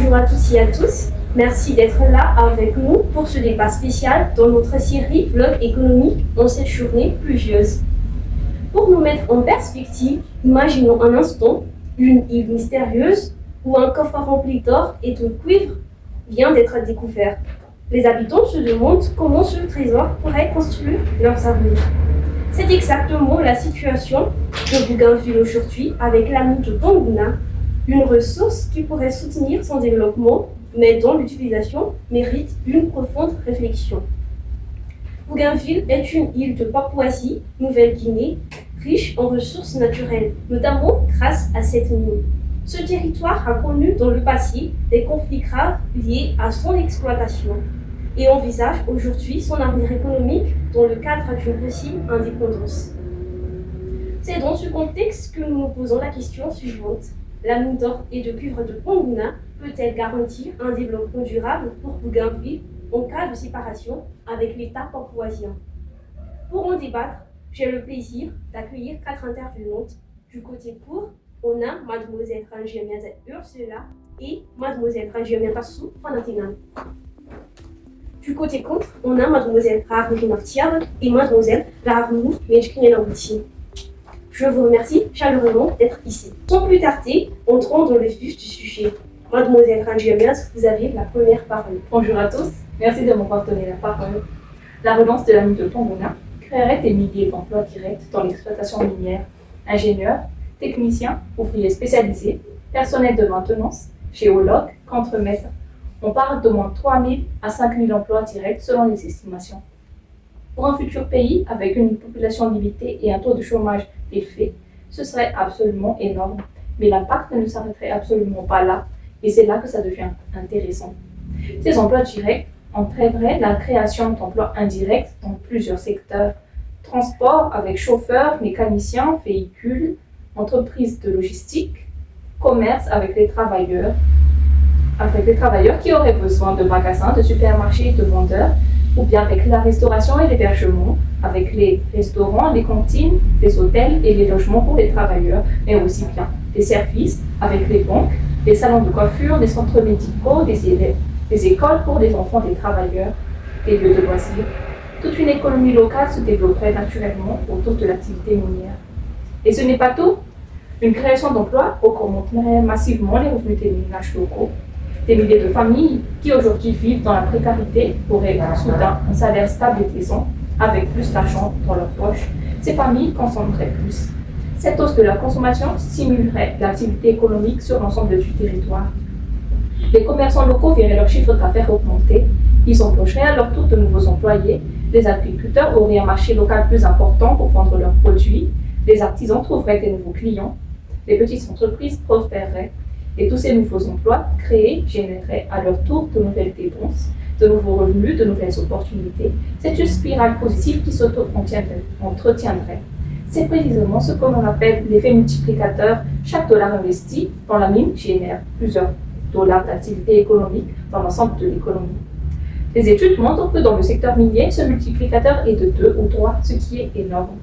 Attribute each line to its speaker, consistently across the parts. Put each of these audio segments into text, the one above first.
Speaker 1: Bonjour à tous et à tous. Merci d'être là avec nous pour ce débat spécial dans notre série Vlog économique en cette journée pluvieuse. Pour nous mettre en perspective, imaginons un instant une île mystérieuse où un coffre rempli d'or et de cuivre vient d'être découvert. Les habitants se demandent comment ce trésor pourrait construire leurs avenirs. C'est exactement la situation de Bougainville aujourd'hui avec la mine de Panguna, une ressource qui pourrait soutenir son développement, mais dont l'utilisation mérite une profonde réflexion. Bougainville est une île de Papouasie, Nouvelle-Guinée, riche en ressources naturelles, notamment grâce à cette mine. Ce territoire a connu dans le passé des conflits graves liés à son exploitation et envisage aujourd'hui son avenir économique dans le cadre d'une possible indépendance. C'est dans ce contexte que nous nous posons la question suivante. La mine d'or et de cuivre de Panguna peut-elle garantir un développement durable pour Bougainville en cas de séparation avec l'État papouasien? Pour en débattre, j'ai le plaisir d'accueillir 4 intervenantes. Du côté pour, on a Mademoiselle Rangiamiaza Ursula et Mademoiselle Rangiamiaza Sou Fanatina. Du côté contre, on a Mademoiselle Raharou Tiab et Mademoiselle Raharou Menchkinenauti. Je vous remercie chaleureusement d'être ici. Sans plus tarder, entrons dans le vif du sujet. Mademoiselle Rangiamiaza, vous avez la première parole.
Speaker 2: Bonjour à tous, merci de m'avoir donné la parole. La relance de la mine de Panguna créerait des milliers d'emplois directs dans l'exploitation minière, ingénieurs, techniciens, ouvriers spécialisés, personnel de maintenance, géologues, contremaîtres. On parle d'au moins 3 000 à 5 000 emplois directs selon les estimations. Pour un futur pays avec une population limitée et un taux de chômage élevé, ce serait absolument énorme. Mais l'impact ne s'arrêterait absolument pas là, et c'est là que ça devient intéressant. Ces emplois directs entraîneraient la création d'emplois indirects dans plusieurs secteurs. Transport avec chauffeurs, mécaniciens, véhicules, entreprises de logistique, commerce avec les travailleurs qui auraient besoin de magasins, de supermarchés, de vendeurs, ou bien avec la restauration et l'hébergement, avec les restaurants, les cantines, les hôtels et les logements pour les travailleurs, mais aussi bien les services avec les banques, les salons de coiffure, les centres médicaux, les écoles pour les enfants des travailleurs, des lieux de loisirs. Toute une économie locale se développerait naturellement autour de l'activité minière. Et ce n'est pas tout. Une création d'emplois augmenterait massivement les revenus des ménages locaux. Des milliers de familles qui aujourd'hui vivent dans la précarité auraient soudain un salaire stable et décent, avec plus d'argent dans leur poche. Ces familles consommeraient plus. Cette hausse de la consommation stimulerait l'activité économique sur l'ensemble du territoire. Les commerçants locaux verraient leur chiffre d'affaires augmenter. Ils embaucheraient à leur tour de nouveaux employés. Les agriculteurs auraient un marché local plus important pour vendre leurs produits. Les artisans trouveraient des nouveaux clients. Les petites entreprises prospéreraient. Et tous ces nouveaux emplois créés généreraient à leur tour de nouvelles dépenses, de nouveaux revenus, de nouvelles opportunités. C'est une spirale positive qui s'auto-entretiendrait. C'est précisément ce que l'on appelle l'effet multiplicateur. Chaque dollar investi dans la mine génère plusieurs dollars d'activité économique dans l'ensemble de l'économie. Les études montrent que dans le secteur minier, ce multiplicateur est de 2 ou 3, ce qui est énorme.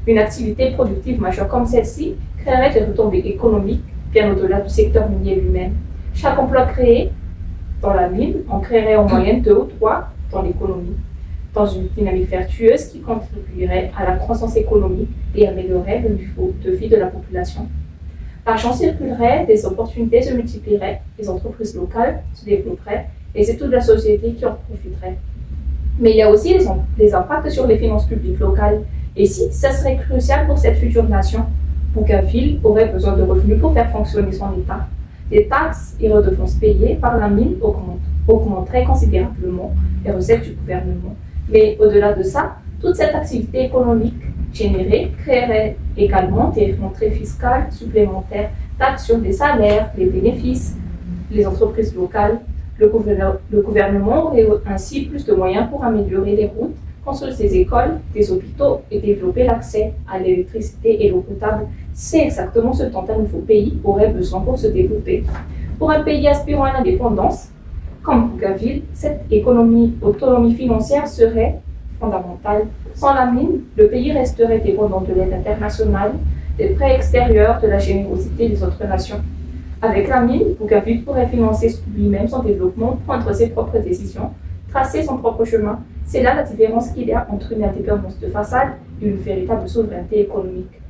Speaker 2: Une activité productive majeure comme celle-ci créerait des retombées économiques bien au-delà du secteur minier lui-même. Chaque emploi créé dans la mine en créerait en moyenne 2 ou 3 dans l'économie, dans une dynamique vertueuse qui contribuerait à la croissance économique et améliorerait le niveau de vie de la population. L'argent circulerait, des opportunités se multiplieraient, les entreprises locales se développeraient et c'est toute la société qui en profiterait. Mais il y a aussi les impacts sur les finances publiques locales. Et si ça serait crucial pour cette future nation, Bougainville aurait besoin de revenus pour faire fonctionner son État. Les taxes et redevances payées par la mine augmenteraient considérablement les recettes du gouvernement. Mais au-delà de ça, toute cette activité économique générée créerait également des rentrées fiscales supplémentaires, taxes sur les salaires, les bénéfices, les entreprises locales. Le gouvernement aurait ainsi plus de moyens pour améliorer les routes, construire des écoles, des hôpitaux et développer l'accès à l'électricité et l'eau potable. C'est exactement ce dont un nouveau pays aurait besoin pour se développer. Pour un pays aspirant à l'indépendance, comme Bougainville, cette autonomie financière serait fondamentale. Sans la mine, le pays resterait dépendant de l'aide internationale, des prêts extérieurs, de la générosité des autres nations. Avec la mine, Bougainville pourrait financer lui-même son développement, prendre ses propres décisions, tracer son propre chemin. C'est là la différence qu'il y a entre une indépendance de façade et une véritable souveraineté économique.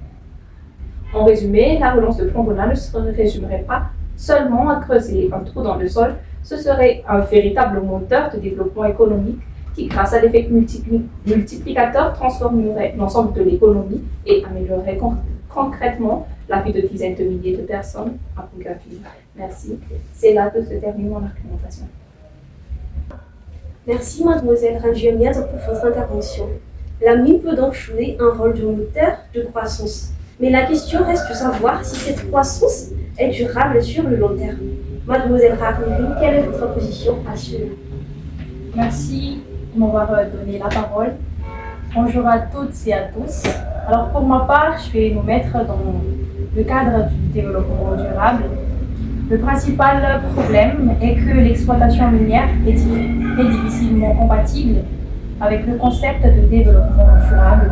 Speaker 2: En résumé, la relance de Plombona ne se résumerait pas seulement à creuser un trou dans le sol, ce serait un véritable moteur de développement économique qui, grâce à l'effet multiplicateur, transformerait l'ensemble de l'économie et améliorerait concrètement la vie de dizaines de milliers de personnes à Bougainville. Merci. C'est là que se termine mon argumentation.
Speaker 1: Merci mademoiselle Rangier-Miaz pour votre intervention. La mine peut donc jouer un rôle de moteur de croissance. Mais la question reste de savoir si cette croissance est durable sur le long terme. Mademoiselle Rangier, quelle est votre position à cela?
Speaker 3: Merci de m'avoir donné la parole. Bonjour à toutes et à tous. Alors pour ma part, je vais nous mettre dans le cadre du développement durable. Le principal problème est que l'exploitation minière est difficilement compatible avec le concept de développement durable.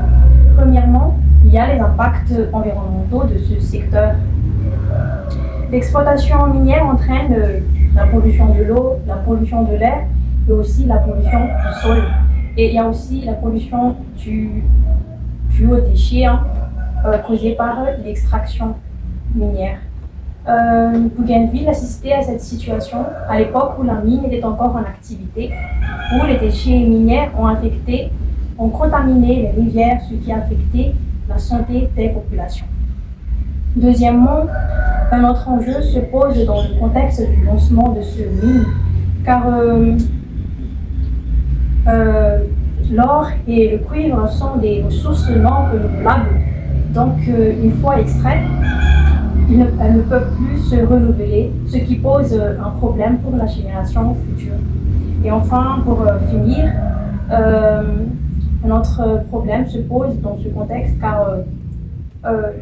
Speaker 3: Premièrement, il y a les impacts environnementaux de ce secteur. L'exploitation minière entraîne la pollution de l'eau, la pollution de l'air et aussi la pollution du sol. Et il y a aussi la pollution du aux déchets causés par l'extraction minière. Bougainville assistait à cette situation à l'époque où la mine était encore en activité, où les déchets miniers ont contaminé les rivières, ce qui a affecté la santé des populations. Deuxièmement, un autre enjeu se pose dans le contexte du lancement de ce mine, car l'or et le cuivre sont des ressources non renouvelables, donc une fois extraites, elles ne peuvent plus se renouveler, ce qui pose un problème pour la génération future. Et enfin, pour finir, un autre problème se pose dans ce contexte car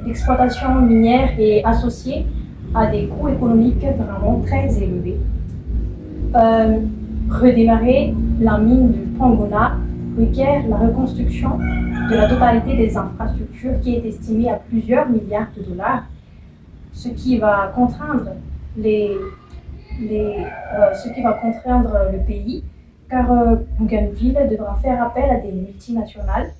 Speaker 3: l'exploitation minière est associée à des coûts économiques vraiment très élevés. Redémarrer la mine de Pangona requiert la reconstruction de la totalité des infrastructures qui est estimée à plusieurs milliards de dollars, ce qui va contraindre le pays, car Bougainville devra faire appel à des multinationales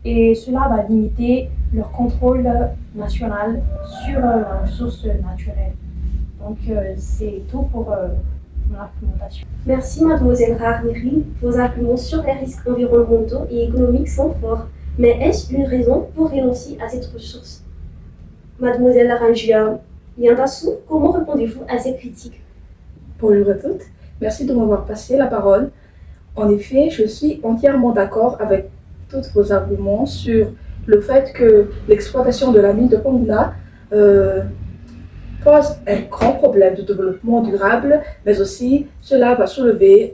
Speaker 3: et cela va limiter leur contrôle national sur la ressource naturelle. Donc c'est tout pour mon argumentation.
Speaker 1: Merci mademoiselle Rarniri. Vos arguments sur les risques environnementaux et économiques sont forts. Mais est-ce une raison pour renoncer à cette ressource? Mademoiselle Larangia Yandassou, comment répondez-vous à ces critiques?
Speaker 4: Bonjour à toutes, merci de m'avoir passé la parole. En effet, je suis entièrement d'accord avec tous vos arguments sur le fait que l'exploitation de la mine de Pangona pose un grand problème de développement durable, mais aussi cela va soulever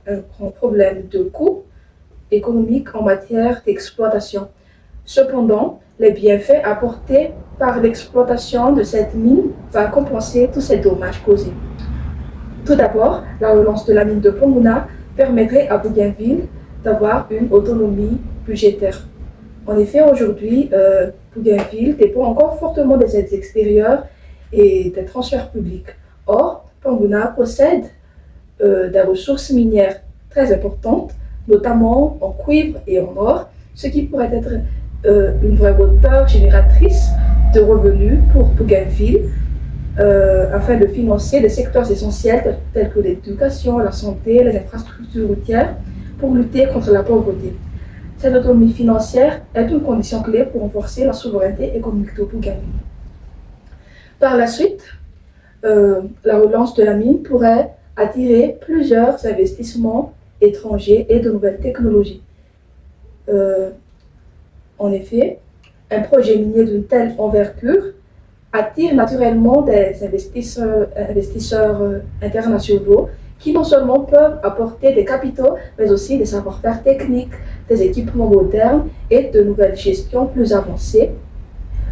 Speaker 4: un grand problème de coût économique en matière d'exploitation. Cependant, les bienfaits apportés par l'exploitation de cette mine va compenser tous ces dommages causés. Tout d'abord, la relance de la mine de Pangona permettrait à Bougainville d'avoir une autonomie budgétaire. En effet, aujourd'hui, Bougainville dépend encore fortement des aides extérieures et des transferts publics. Or, Pangona possède des ressources minières très importantes, notamment en cuivre et en or, ce qui pourrait être une vraie moteur génératrice de revenus pour Bougainville afin de financer des secteurs essentiels tels que l'éducation, la santé, les infrastructures routières pour lutter contre la pauvreté. Cette autonomie financière est une condition clé pour renforcer la souveraineté économique de Bougainville. Par la suite, la relance de la mine pourrait attirer plusieurs investissements étrangers et de nouvelles technologies. En effet, un projet minier d'une telle envergure attire naturellement des investisseurs internationaux qui non seulement peuvent apporter des capitaux, mais aussi des savoir-faire techniques, des équipements modernes et de nouvelles gestions plus avancées,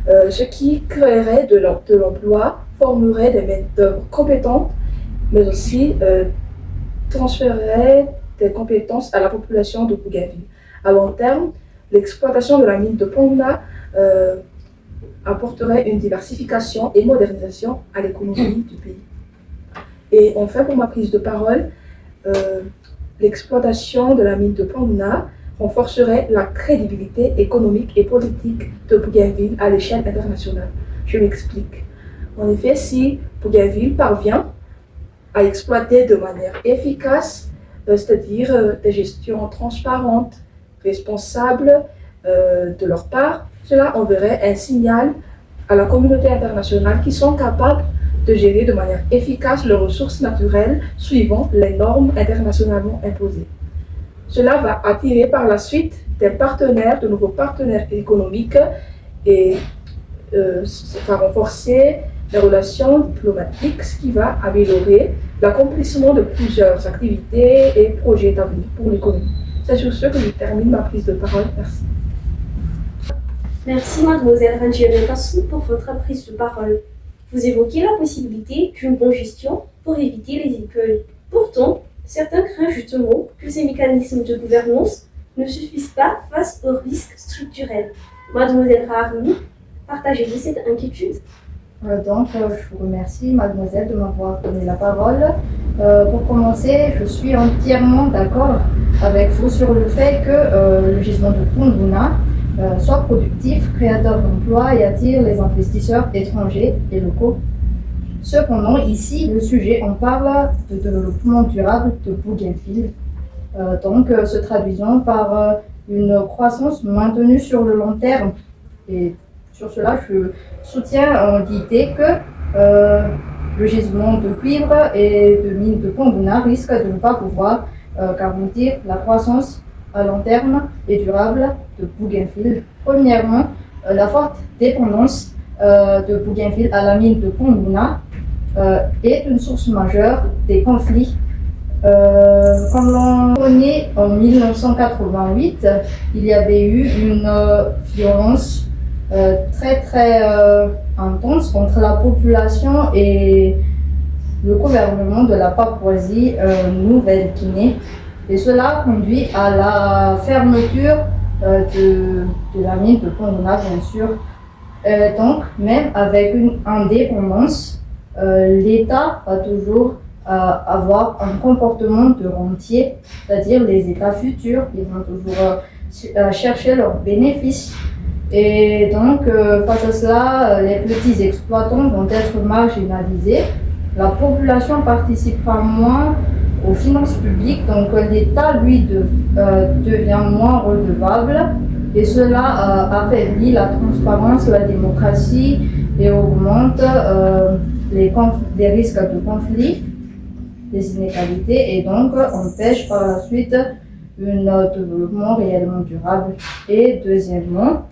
Speaker 4: ce qui créerait de l'emploi, formerait des main-d'œuvre compétentes, mais aussi transférerait des compétences à la population de Bougainville. À long terme, l'exploitation de la mine de Pangona apporterait une diversification et modernisation à l'économie du pays. Et enfin, pour ma prise de parole, l'exploitation de la mine de Panguna renforcerait la crédibilité économique et politique de Bougainville à l'échelle internationale. Je m'explique. En effet, si Bougainville parvient à exploiter de manière efficace, c'est-à-dire des gestions transparentes, responsables de leur part, cela enverrait un signal à la communauté internationale qui sont capables de gérer de manière efficace leurs ressources naturelles suivant les normes internationalement imposées. Cela va attirer par la suite des partenaires, de nouveaux partenaires économiques et va renforcer les relations diplomatiques, ce qui va améliorer l'accomplissement de plusieurs activités et projets d'avenir pour l'économie. C'est sur ce que je termine ma prise de parole. Merci.
Speaker 1: Merci mademoiselle Rangier-Bentassou pour votre prise de parole. Vous évoquez la possibilité d'une bonne gestion pour éviter les écueils. Pourtant, certains craignent justement que ces mécanismes de gouvernance ne suffisent pas face aux risques structurels. Mademoiselle Raharni, partagez-vous cette inquiétude?
Speaker 5: Donc, je vous remercie, mademoiselle, de m'avoir donné la parole. Pour commencer, je suis entièrement d'accord avec vous sur le fait que le gisement de Panguna soit productif, créateur d'emplois et attire les investisseurs étrangers et locaux. Cependant, ici, le sujet, on parle de développement durable de Bougainville, se traduisant par une croissance maintenue sur le long terme. Et sur cela, je soutiens l'idée que le gisement de cuivre et de mine de Panguna risque de ne pas pouvoir garantir la croissance à long terme et durable de Bougainville. Premièrement, la forte dépendance de Bougainville à la mine de Panguna est une source majeure des conflits. Comme l'on connaît, en 1988, il y avait eu une violence très intense entre la population et le gouvernement de la Papouasie Nouvelle-Guinée. Et cela conduit à la fermeture de la mine de Panguna, bien sûr. Donc, même avec une indépendance, l'État va toujours avoir un comportement de rentier, c'est-à-dire les États futurs, ils vont toujours chercher leurs bénéfices. Et donc, face à cela, les petits exploitants vont être marginalisés. La population participera moins aux finances publiques, donc l'État, lui, devient moins redevable. Et cela affaiblit la transparence, la démocratie et augmente les risques de conflit, des inégalités, et donc empêche par la suite un développement réellement durable. Et deuxièmement,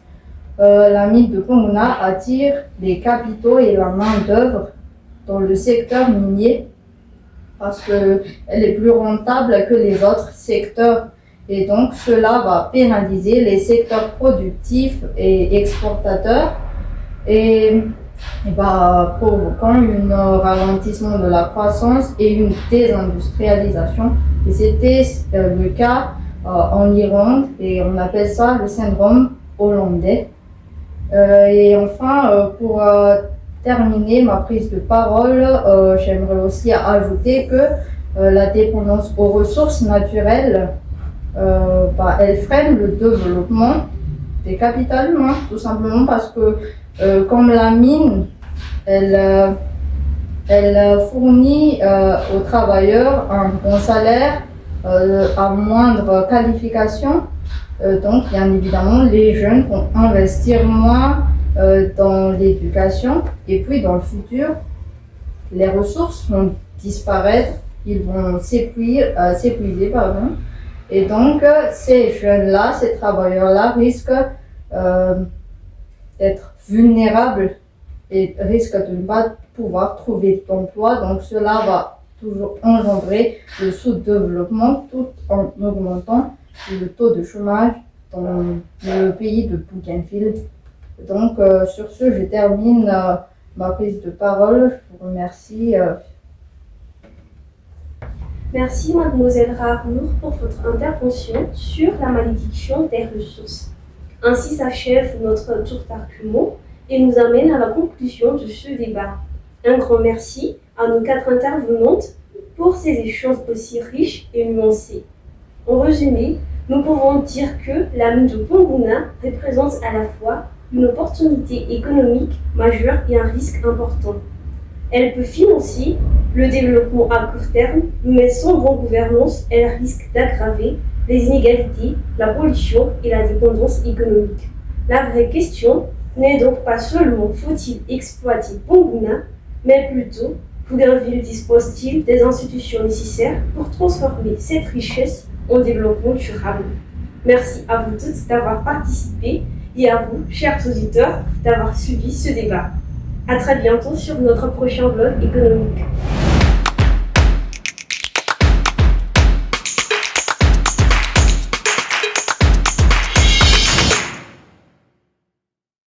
Speaker 5: la mine de Panguna attire les capitaux et la main-d'œuvre dans le secteur minier parce qu'elle est plus rentable que les autres secteurs. Et donc, cela va pénaliser les secteurs productifs et exportateurs et provoquant un ralentissement de la croissance et une désindustrialisation. Et c'était le cas en Irlande et on appelle ça le syndrome hollandais. Et enfin, pour terminer ma prise de parole, j'aimerais aussi ajouter que la dépendance aux ressources naturelles elle freine le développement des capitales humains, tout simplement parce que comme la mine, elle fournit aux travailleurs un bon salaire à moindre qualification. Donc, bien évidemment, les jeunes vont investir moins dans l'éducation et puis dans le futur, les ressources vont disparaître, ils vont s'épuiser. Et donc, ces jeunes-là, ces travailleurs-là risquent d'être vulnérables et risquent de ne pas pouvoir trouver d'emploi. Donc, cela va toujours engendrer le sous-développement tout en augmentant le taux de chômage dans le pays de Bougainville. Donc, sur ce, je termine ma prise de parole. Je vous remercie.
Speaker 1: Merci mademoiselle Raharnour pour votre intervention sur la malédiction des ressources. Ainsi s'achève notre tour d'argument et nous amène à la conclusion de ce débat. Un grand merci à nos 4 intervenantes pour ces échanges aussi riches et nuancés. En résumé, nous pouvons dire que la mine de Ponguna représente à la fois une opportunité économique majeure et un risque important. Elle peut financer le développement à court terme, mais sans bonne gouvernance, elle risque d'aggraver les inégalités, la pollution et la dépendance économique. La vraie question n'est donc pas seulement faut-il exploiter Ponguna, mais plutôt Bougainville dispose-t-il des institutions nécessaires pour transformer cette richesse en développement durable. Merci à vous toutes d'avoir participé et à vous, chers auditeurs, d'avoir suivi ce débat. À très bientôt sur notre prochain vlog économique.